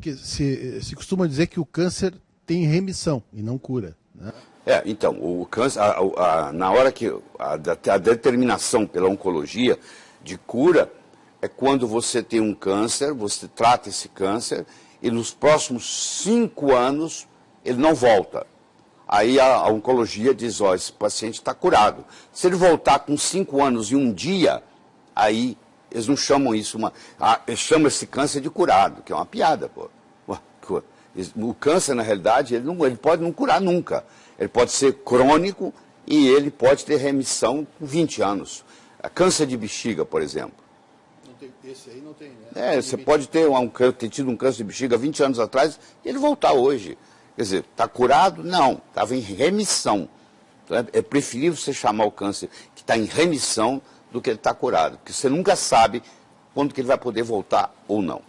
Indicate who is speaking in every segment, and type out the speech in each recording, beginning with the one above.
Speaker 1: Porque se costuma dizer que o câncer tem remissão e não cura, né?
Speaker 2: Então, o câncer, na hora que a determinação pela oncologia de cura é quando você tem um câncer, você trata esse câncer e nos próximos 5 anos ele não volta. Aí a oncologia diz, ó, esse paciente está curado. Se ele voltar com 5 anos e 1 dia, aí eles não chamam isso, eles chamam esse câncer de curado, que é uma piada, pô. O câncer, na realidade, ele pode não curar nunca. Ele pode ser crônico e ele pode ter remissão com 20 anos. Câncer de bexiga, por exemplo.
Speaker 1: Esse aí não tem, né?
Speaker 2: Você pode ter tido um câncer de bexiga 20 anos atrás e ele voltar hoje. Quer dizer, está curado? Não, estava em remissão. Então, é preferível você chamar o câncer que está em remissão do que ele está curado, porque você nunca sabe quando que ele vai poder voltar ou não.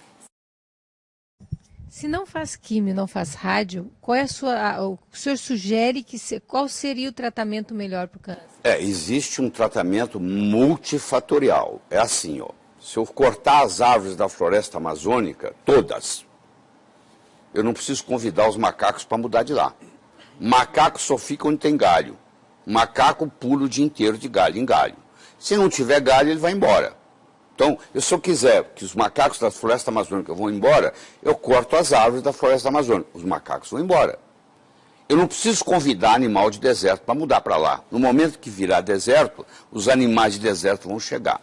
Speaker 3: Se não faz químio, não faz rádio, o senhor sugere qual seria o tratamento melhor para o câncer?
Speaker 2: Existe um tratamento multifatorial. É assim, ó, se eu cortar as árvores da floresta amazônica, todas, eu não preciso convidar os macacos para mudar de lá. Macaco só fica onde tem galho. Macaco pula o dia inteiro de galho em galho. Se não tiver galho, ele vai embora. Então, se eu quiser que os macacos da floresta amazônica vão embora, eu corto as árvores da floresta amazônica. Os macacos vão embora. Eu não preciso convidar animal de deserto para mudar para lá. No momento que virar deserto, os animais de deserto vão chegar.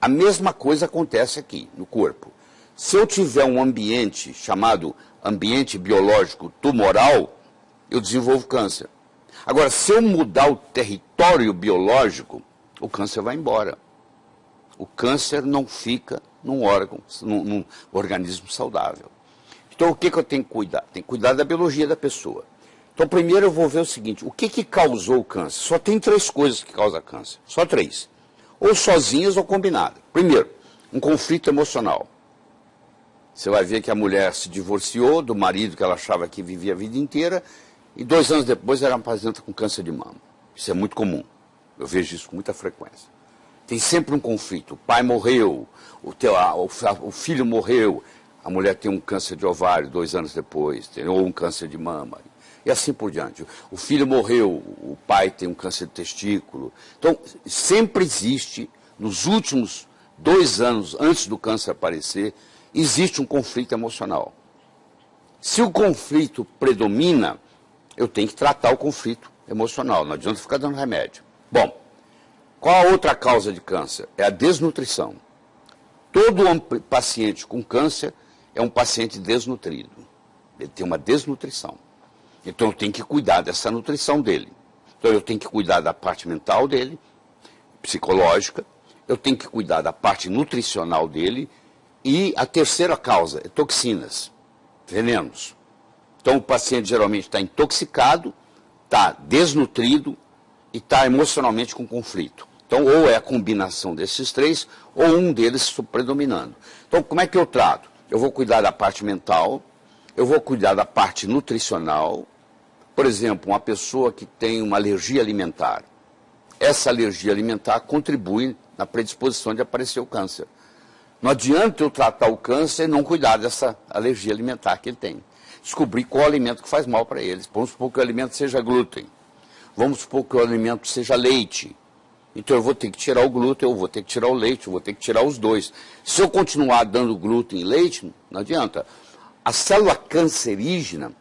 Speaker 2: A mesma coisa acontece aqui, no corpo. Se eu tiver um ambiente chamado ambiente biológico tumoral, eu desenvolvo câncer. Agora, se eu mudar o território biológico, o câncer vai embora. O câncer não fica num órgão, num organismo saudável. Então, o que eu tenho que cuidar? Tenho que cuidar da biologia da pessoa. Então, primeiro eu vou ver o seguinte, o que causou o câncer? Só tem 3 coisas que causam câncer, só 3. Ou sozinhas ou combinadas. Primeiro, um conflito emocional. Você vai ver que a mulher se divorciou do marido que ela achava que vivia a vida inteira e 2 anos depois ela apresenta com câncer de mama. Isso é muito comum. Eu vejo isso com muita frequência. Tem sempre um conflito. O pai morreu, o filho morreu, a mulher tem um câncer de ovário 2 anos depois, ou um câncer de mama. E assim por diante. O filho morreu, o pai tem um câncer de testículo. Então, sempre existe, nos últimos 2 anos antes do câncer aparecer, existe um conflito emocional. Se o conflito predomina, eu tenho que tratar o conflito emocional, não adianta ficar dando remédio. Bom, qual a outra causa de câncer? É a desnutrição. Todo paciente com câncer é um paciente desnutrido. Ele tem uma desnutrição. Então eu tenho que cuidar dessa nutrição dele. Então eu tenho que cuidar da parte mental dele, psicológica, eu tenho que cuidar da parte nutricional dele. E a terceira causa é toxinas, venenos. Então o paciente geralmente está intoxicado, está desnutrido e está emocionalmente com conflito. Então ou é a combinação desses 3 ou um deles predominando. Então como é que eu trato? Eu vou cuidar da parte mental, eu vou cuidar da parte nutricional. Por exemplo, uma pessoa que tem uma alergia alimentar. Essa alergia alimentar contribui na predisposição de aparecer o câncer. Não adianta eu tratar o câncer e não cuidar dessa alergia alimentar que ele tem. Descobrir qual alimento que faz mal para eles. Vamos supor que o alimento seja glúten. Vamos supor que o alimento seja leite. Então eu vou ter que tirar o glúten, eu vou ter que tirar o leite, eu vou ter que tirar os 2. Se eu continuar dando glúten e leite, não adianta. A célula cancerígena,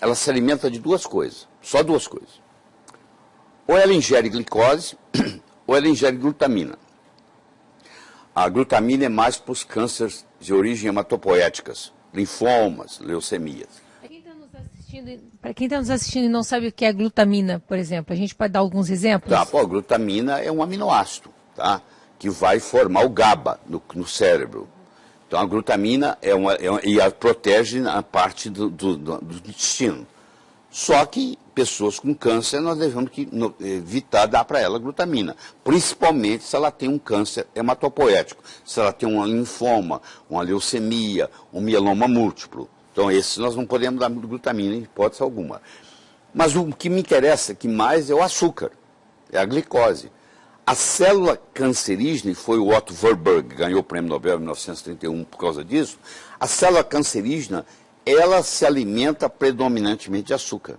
Speaker 2: ela se alimenta de 2 coisas, só 2 coisas. Ou ela ingere glicose, ou ela ingere glutamina. A glutamina é mais para os cânceres de origem hematopoéticas, linfomas, leucemias.
Speaker 3: Para quem está nos assistindo e não sabe o que é glutamina, por exemplo, a gente pode dar alguns exemplos?
Speaker 2: Tá, a glutamina é um aminoácido, tá? Que vai formar o GABA no cérebro. Então a glutamina protege a parte do intestino. Só que pessoas com câncer nós devemos evitar dar para ela glutamina, principalmente se ela tem um câncer hematopoético, se ela tem um linfoma, uma leucemia, um mieloma múltiplo. Então esses nós não podemos dar glutamina em hipótese alguma. Mas o que me interessa que mais é o açúcar, é a glicose. A célula cancerígena, e foi o Otto Warburg que ganhou o prêmio Nobel em 1931 por causa disso, a célula cancerígena ela se alimenta predominantemente de açúcar.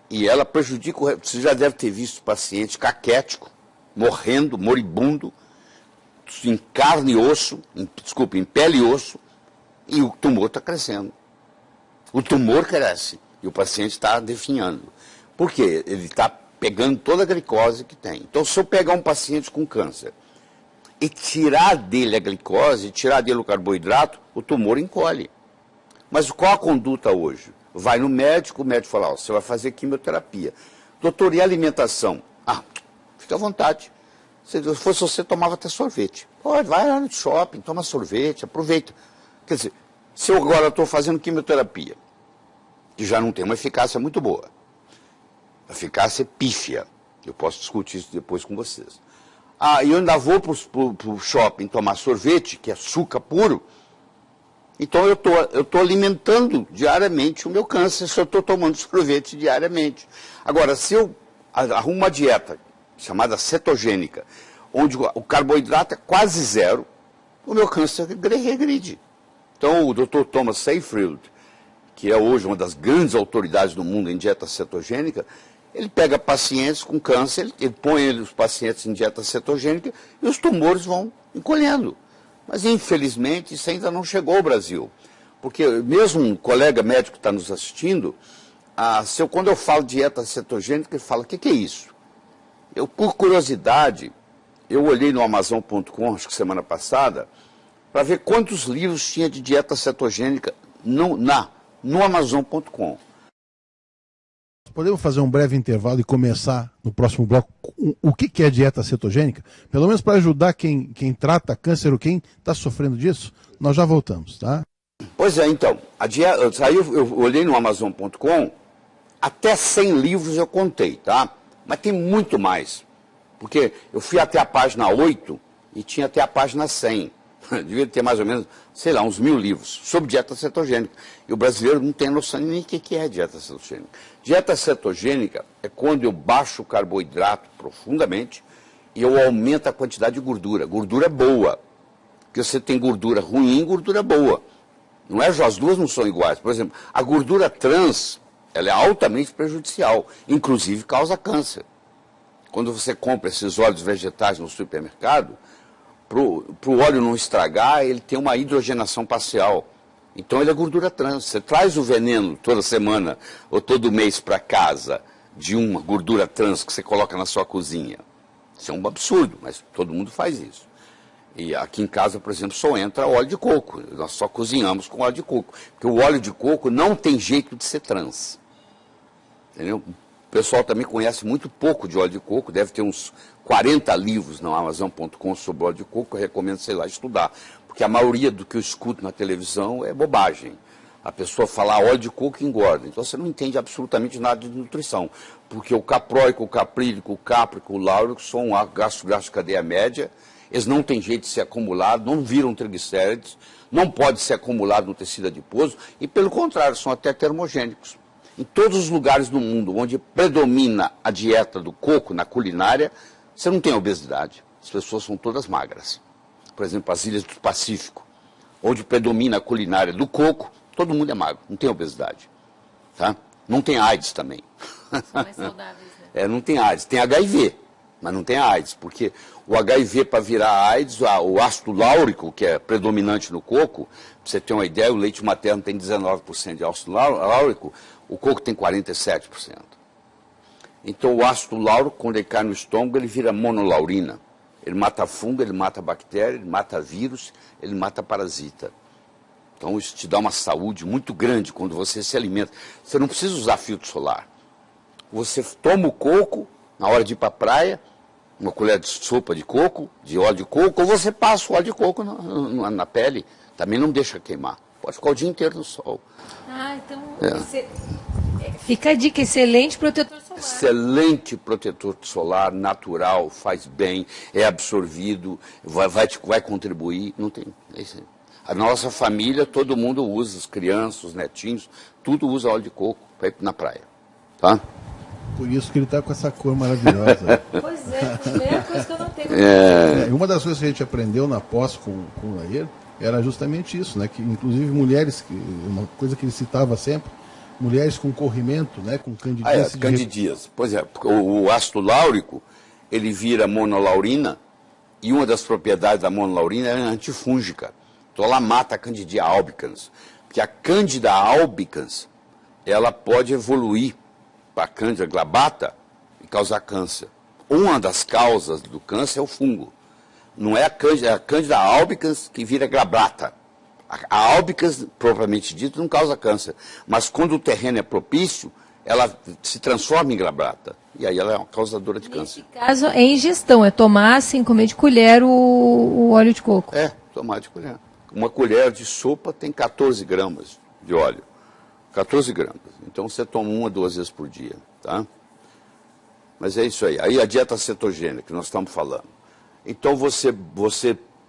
Speaker 2: E ela prejudica, você já deve ter visto paciente caquético, morrendo, moribundo, em carne e osso, em pele e osso, e o tumor está crescendo. O tumor cresce e o paciente está definhando. Por quê? Ele está pegando toda a glicose que tem. Então, se eu pegar um paciente com câncer e tirar dele a glicose, tirar dele o carboidrato, o tumor encolhe. Mas qual a conduta hoje? Vai no médico, o médico fala, você vai fazer quimioterapia. Doutor, e a alimentação? Fica à vontade. Se fosse você, tomava até sorvete. Pode, vai lá no shopping, toma sorvete, aproveita. Quer dizer, se eu agora estou fazendo quimioterapia, que já não tem uma eficácia muito boa, a eficácia é pífia, eu posso discutir isso depois com vocês. E eu ainda vou para o shopping tomar sorvete, que é açúcar puro, então eu estou alimentando diariamente o meu câncer se eu estou tomando sorvete diariamente. Agora, se eu arrumo uma dieta chamada cetogênica, onde o carboidrato é quase zero, o meu câncer regride. Então, o Dr. Thomas Seyfried, que é hoje uma das grandes autoridades do mundo em dieta cetogênica, ele pega pacientes com câncer, ele põe os pacientes em dieta cetogênica e os tumores vão encolhendo. Mas, infelizmente, isso ainda não chegou ao Brasil. Porque mesmo um colega médico que está nos assistindo, quando eu falo dieta cetogênica, ele fala, o que é isso? Eu, por curiosidade, eu olhei no Amazon.com, acho que semana passada, para ver quantos livros tinha de dieta cetogênica no Amazon.com.
Speaker 1: Podemos fazer um breve intervalo e começar no próximo bloco o que é dieta cetogênica? Pelo menos para ajudar quem trata câncer ou quem está sofrendo disso. Nós já voltamos, tá?
Speaker 2: Pois é, então, eu olhei no Amazon.com, até 100 livros eu contei, tá? Mas tem muito mais, porque eu fui até a página 8 e tinha até a página 100. Devia ter mais ou menos, sei lá, uns 1000 livros sobre dieta cetogênica. E o brasileiro não tem noção nem o que é dieta cetogênica. Dieta cetogênica é quando eu baixo o carboidrato profundamente e eu aumento a quantidade de gordura. Gordura boa. Porque você tem gordura ruim e gordura boa. Não é, as duas não são iguais. Por exemplo, a gordura trans, ela é altamente prejudicial. Inclusive causa câncer. Quando você compra esses óleos vegetais no supermercado, para o óleo não estragar, ele tem uma hidrogenação parcial. Então ele é gordura trans. Você traz o veneno toda semana ou todo mês para casa de uma gordura trans que você coloca na sua cozinha. Isso é um absurdo, mas todo mundo faz isso. E aqui em casa, por exemplo, só entra óleo de coco. Nós só cozinhamos com óleo de coco. Porque o óleo de coco não tem jeito de ser trans. Entendeu? O pessoal também conhece muito pouco de óleo de coco, deve ter uns 40 livros no Amazon.com sobre óleo de coco, eu recomendo, sei lá, estudar. Porque a maioria do que eu escuto na televisão é bobagem. A pessoa fala óleo de coco engorda. Então você não entende absolutamente nada de nutrição. Porque o capróico, o caprílico, o cáprico, o láurico são ácidos graxos de cadeia média, eles não têm jeito de ser acumulados, não viram triglicérides, não pode ser acumulado no tecido adiposo e, pelo contrário, são até termogênicos. Em todos os lugares do mundo onde predomina a dieta do coco na culinária, você não tem obesidade. As pessoas são todas magras. Por exemplo, as ilhas do Pacífico, onde predomina a culinária do coco, todo mundo é magro, não tem obesidade. Tá? Não tem AIDS também.
Speaker 3: São mais saudáveis, né?
Speaker 2: Não tem AIDS, tem HIV, mas não tem AIDS, porque o HIV para virar AIDS, o ácido láurico, que é predominante no coco, para você ter uma ideia, o leite materno tem 19% de ácido láurico, o coco tem 47%. Então o ácido láurico, quando ele cai no estômago, ele vira monolaurina. Ele mata fungo, ele mata bactéria, ele mata vírus, ele mata parasita. Então isso te dá uma saúde muito grande quando você se alimenta. Você não precisa usar filtro solar. Você toma o coco na hora de ir para a praia, uma colher de sopa de coco, de óleo de coco, ou você passa o óleo de coco na pele. Também não deixa queimar. Pode ficar o dia inteiro no sol.
Speaker 3: Então fica a dica, excelente protetor solar.
Speaker 2: Excelente protetor solar, natural, faz bem, é absorvido, vai contribuir. Não tem. A nossa família, todo mundo usa, as crianças, os netinhos, tudo usa óleo de coco para ir na praia. Tá?
Speaker 1: Por isso que ele está com essa cor maravilhosa.
Speaker 3: Pois é, a primeira coisa que eu não tenho.
Speaker 1: Uma das coisas que a gente aprendeu na pós com o Lair era justamente isso, né? Que inclusive mulheres, uma coisa que ele citava sempre, mulheres com corrimento, né? Com candidíase.
Speaker 2: Candidíase. Pois é, o ácido láurico, ele vira monolaurina, e uma das propriedades da monolaurina é antifúngica. Então ela mata a Candida albicans. Porque a Candida albicans, ela pode evoluir para a Candida glabata e causar câncer. Uma das causas do câncer é o fungo. Não é a Candida albicans que vira glabata. A albicans, propriamente dito, não causa câncer. Mas quando o terreno é propício, ela se transforma em glabata. E aí ela é uma causadora de câncer.
Speaker 3: Nesse caso, é ingestão, é tomar, assim, comer de colher o óleo de coco.
Speaker 2: É, tomar de colher. Uma colher de sopa tem 14 gramas de óleo. 14 gramas. Então você toma 1 a 2 vezes por dia, tá? Mas é isso aí. Aí a dieta cetogênica que nós estamos falando. Então você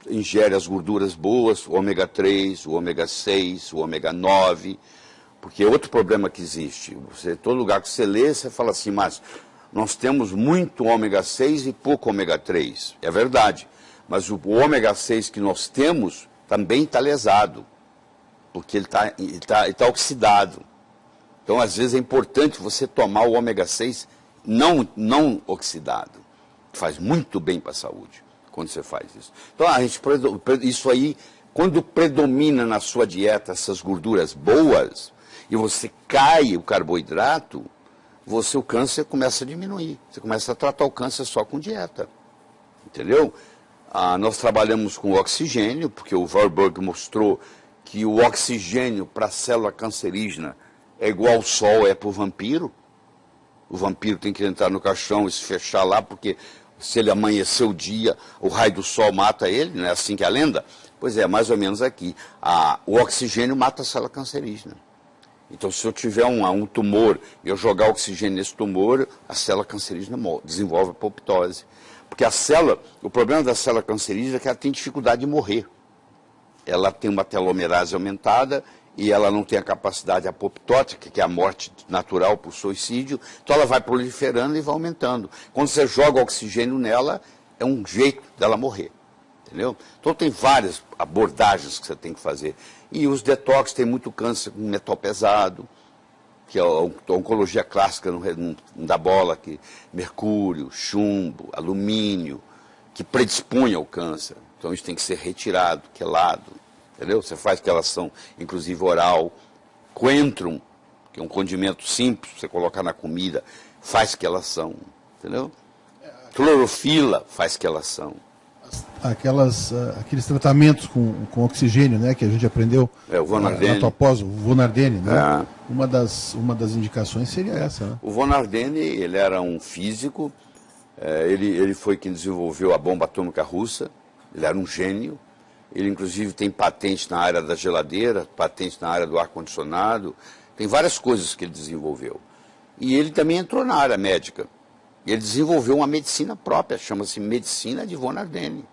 Speaker 2: ingere as gorduras boas, o ômega 3, o ômega 6, o ômega 9, porque é outro problema que existe. Todo lugar que você lê, você fala assim, mas nós temos muito ômega 6 e pouco ômega 3. É verdade, mas o ômega 6 que nós temos também está lesado, porque ele tá oxidado. Então, às vezes, é importante você tomar o ômega 6 não oxidado. Faz muito bem para a saúde quando você faz isso. Então, isso aí, quando predomina na sua dieta essas gorduras boas, e você cai o carboidrato, o câncer começa a diminuir. Você começa a tratar o câncer só com dieta. Entendeu? Nós trabalhamos com oxigênio, porque o Warburg mostrou que o oxigênio para a célula cancerígena é igual ao sol é para o vampiro. O vampiro tem que entrar no caixão e se fechar lá, porque se ele amanhecer o dia, o raio do sol mata ele, não é assim que é a lenda? Pois é, mais ou menos aqui. O oxigênio mata a célula cancerígena. Então, se eu tiver um tumor e eu jogar oxigênio nesse tumor, a célula cancerígena desenvolve apoptose. Porque o problema da célula cancerígena é que ela tem dificuldade de morrer. Ela tem uma telomerase aumentada e ela não tem a capacidade apoptótica, que é a morte natural por suicídio, então ela vai proliferando e vai aumentando. Quando você joga oxigênio nela, é um jeito dela morrer. Entendeu? Então tem várias abordagens que você tem que fazer. E os detox tem muito câncer com metal pesado, que é a oncologia clássica não dá bola, que mercúrio, chumbo, alumínio, que predispõe ao câncer. Então isso tem que ser retirado, quelado, entendeu? Você faz quelação, inclusive oral. Coentrum, que é um condimento simples, você colocar na comida, faz quelação, entendeu? Clorofila faz quelação.
Speaker 1: Aqueles tratamentos com oxigênio, né, que a gente aprendeu
Speaker 2: o Von Ardenne.
Speaker 1: Na tua pós, o Von Ardenne, né? Uma das indicações seria essa, né?
Speaker 2: O Von Ardenne, ele era um físico, ele foi quem desenvolveu a bomba atômica russa, ele era um gênio, ele inclusive tem patente na área da geladeira, patente na área do ar-condicionado, tem várias coisas que ele desenvolveu. E ele também entrou na área médica. Ele desenvolveu uma medicina própria, chama-se Medicina de Von Ardenne,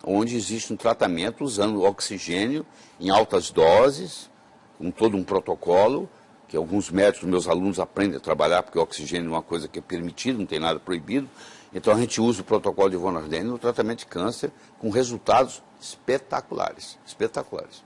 Speaker 2: onde existe um tratamento usando oxigênio em altas doses, com todo um protocolo, que alguns médicos, meus alunos, aprendem a trabalhar, porque o oxigênio é uma coisa que é permitida, não tem nada proibido. Então a gente usa o protocolo de Von Ardenne no tratamento de câncer, com resultados espetaculares, espetaculares.